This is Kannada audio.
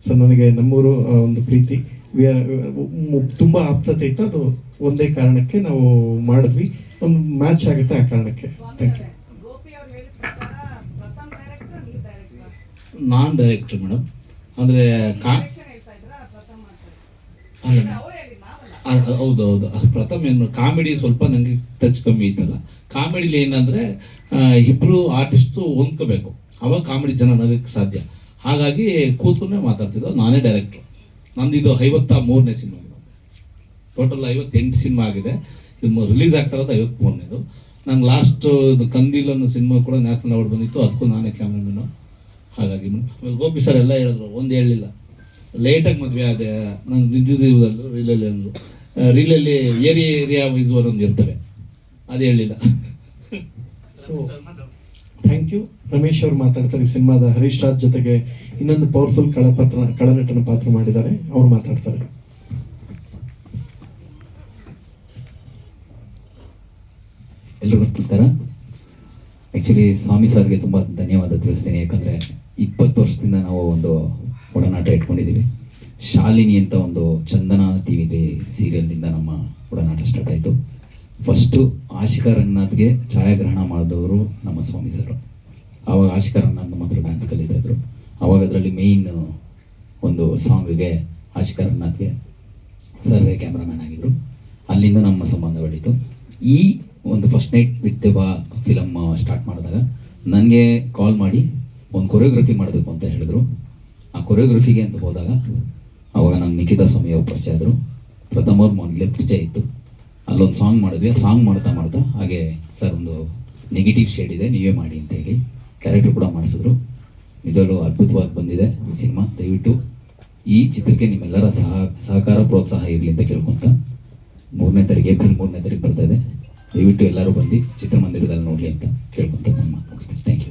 ಸೊ ನನಗೆ ನಮ್ಮೂರು ಒಂದು ಪ್ರೀತಿ ತುಂಬ ಆಪ್ತತೆ ಇತ್ತು. ಅದು ಒಂದೇ ಕಾರಣಕ್ಕೆ ನಾವು ಮಾಡಿದ್ವಿ, ಒಂದು ಮ್ಯಾಚ್ ಆಗುತ್ತೆ ಆ ಕಾರಣಕ್ಕೆ. Thank you. ನಾನ್ ಡೈರೆಕ್ಟರ್ ಮೇಡಮ್, ಅಂದರೆ ಹೌದು ಪ್ರಥಮ್ ಏನು ಕಾಮಿಡಿ ಸ್ವಲ್ಪ ನನಗೆ ಟಚ್ ಕಮ್ಮಿ ಇತ್ತಲ್ಲ. ಕಾಮಿಡಿಲಿ ಏನಂದರೆ ಇಬ್ಬರು ಆರ್ಟಿಸ್ಟು ಹೊಂದ್ಕೋಬೇಕು, ಅವಾಗ ಕಾಮಿಡಿ ಜನ ನಗಕ್ಕೆ ಸಾಧ್ಯ. ಹಾಗಾಗಿ ಕೂತ್ಕೊಂಡೇ ಮಾತಾಡ್ತಿದ್ದೋ. ನಾನೇ ಡೈರೆಕ್ಟ್ರು. ನಂದಿದು 53ನೇ ಸಿನಿಮಾ. ಟೋಟಲ್ 58 ಸಿನಿಮಾ ಆಗಿದೆ. ಇದು ರಿಲೀಸ್ ಆಗ್ತಾ ಇರೋದು 53ನೇದು. ನಂಗೆ ಲಾಸ್ಟ್ ಕಂದೀಲ್ ಅನ್ನೋ ಸಿನಿಮಾ ಕೂಡ ನ್ಯಾಷನಲ್ ಅವಾರ್ಡ್ ಬಂದಿತ್ತು, ಅದಕ್ಕೂ ನಾನೇ ಕ್ಯಾಮ್ರಾಮನ್ನು. ಹಾಗಾಗಿ ಗೋಪಿ ಸರ್ ಎಲ್ಲ ಹೇಳಿದ್ರು, ಒಂದು ಹೇಳಲಿಲ್ಲ. ಲೇಟಾಗಿ ಮದುವೆ ಆದೆ, ನಂಗೆ ನಿಜ ಜೀವನದಲ್ಲೂ ರೀಲಲ್ಲಿ ಅಂದರು. ರೀಲಲ್ಲಿ ಏರಿಯಾ ವೈಸ್ ಒಂದು ಇರ್ತವೆ, ಅದು ಹೇಳಲಿಲ್ಲ. So thank you. ರಮೇಶ್ ಅವರು ಮಾತಾಡ್ತಾರೆ. ಸಿನಿಮಾದ ಹರೀಶ್ ರಾಜ್ ಜೊತೆಗೆ ಇನ್ನೊಂದು ಪವರ್ಫುಲ್ ಕಳನಟನ ಪಾತ್ರ ಮಾಡಿದ್ದಾರೆ, ಅವ್ರು ಮಾತಾಡ್ತಾರೆ. ಎಲ್ರಿಗೂ ನಮಸ್ಕಾರ. ಆ್ಯಕ್ಚುಲಿ ಸ್ವಾಮಿ ಸರ್ಗೆ ತುಂಬ ಧನ್ಯವಾದ ತಿಳಿಸ್ತೀನಿ. ಯಾಕಂದರೆ 20 ವರ್ಷದಿಂದ ನಾವು ಒಂದು ಒಡನಾಟ ಇಟ್ಕೊಂಡಿದ್ದೀವಿ. ಶಾಲಿನಿ ಅಂತ ಒಂದು ಚಂದನ ಟಿ ವಿಲಿ ಸೀರಿಯಲ್ನಿಂದ ನಮ್ಮ ಒಡನಾಟ ಸ್ಟಾರ್ಟ್ ಆಯಿತು. ಫಸ್ಟು ಆಶಿಕಾ ರಂಗನಾಥ್ಗೆ ಛಾಯಾಗ್ರಹಣ ಮಾಡಿದವರು ನಮ್ಮ ಸ್ವಾಮಿ ಸರ್. ಆವಾಗ ಆಶಿಕಾ ರಂಗನಾಥ್ ನಮ್ಮ ಹತ್ರ ಡ್ಯಾನ್ಸ್ ಕಲಿತಾಯಿದ್ರು. ಆವಾಗ ಅದರಲ್ಲಿ ಮೇಯ್ನ್ ಒಂದು ಸಾಂಗ್ಗೆ ಆಶಿಕಾ ರಂಗನಾಥ್ಗೆ ಸರ್ ಕ್ಯಾಮ್ರಾಮ್ಯಾನ್ ಆಗಿದ್ದರು. ಅಲ್ಲಿಂದ ನಮ್ಮ ಸಂಬಂಧ ಬೆಳೀತು. ಈ ಒಂದು ಫಸ್ಟ್ ನೈಟ್ ವಿತ್ ದೆವ್ವ ಫಿಲಮ್ ಸ್ಟಾರ್ಟ್ ಮಾಡಿದಾಗ ನನಗೆ ಕಾಲ್ ಮಾಡಿ ಒಂದು ಕೊರಿಯೋಗ್ರಫಿ ಮಾಡಬೇಕು ಅಂತ ಹೇಳಿದ್ರು. ಆ ಕೊರಿಯೋಗ್ರಫಿಗೆ ಅಂತ ಹೋದಾಗ ಆವಾಗ ನಮ್ಮ ನಿಖಿತಾ ಸ್ವಾಮಿ ಅವ್ರು ಪರಿಚಯ ಆದರು. ಪ್ರಥಮ ಅವ್ರ ಮೊದಲೇ ಪರಿಚಯ ಇತ್ತು. ಅಲ್ಲೊಂದು ಸಾಂಗ್ ಮಾಡಿದ್ವಿ. ಆ ಸಾಂಗ್ ಮಾಡ್ತಾ ಹಾಗೆ ಸರ್ ಒಂದು ನೆಗೆಟಿವ್ ಶೇಡ್ ಇದೆ, ನೀವೇ ಮಾಡಿ ಅಂತ ಹೇಳಿ ಕ್ಯಾರೆಕ್ಟರ್ ಕೂಡ ಮಾಡಿಸಿದ್ರು. ನಿಜವಲ್ಲೂ ಅದ್ಭುತವಾಗಿ ಬಂದಿದೆ ಸಿನಿಮಾ. ದಯವಿಟ್ಟು ಈ ಚಿತ್ರಕ್ಕೆ ನಿಮ್ಮೆಲ್ಲರ ಸಹಕಾರ ಪ್ರೋತ್ಸಾಹ ಇರಲಿ ಅಂತ ಕೇಳ್ಕೊತ, ಏಪ್ರಿಲ್ 3ನೇ ತಾರೀಕು ಬರ್ತಾ ಇದೆ. ದಯವಿಟ್ಟು ಎಲ್ಲರೂ ಬಂದು ಚಿತ್ರಮಂದಿರದಲ್ಲಿ ನೋಡಲಿ ಅಂತ ಕೇಳ್ಕೊತ ನಾನು ಮಾತು ಮುಗಿಸ್ತೀನಿ. Thank you.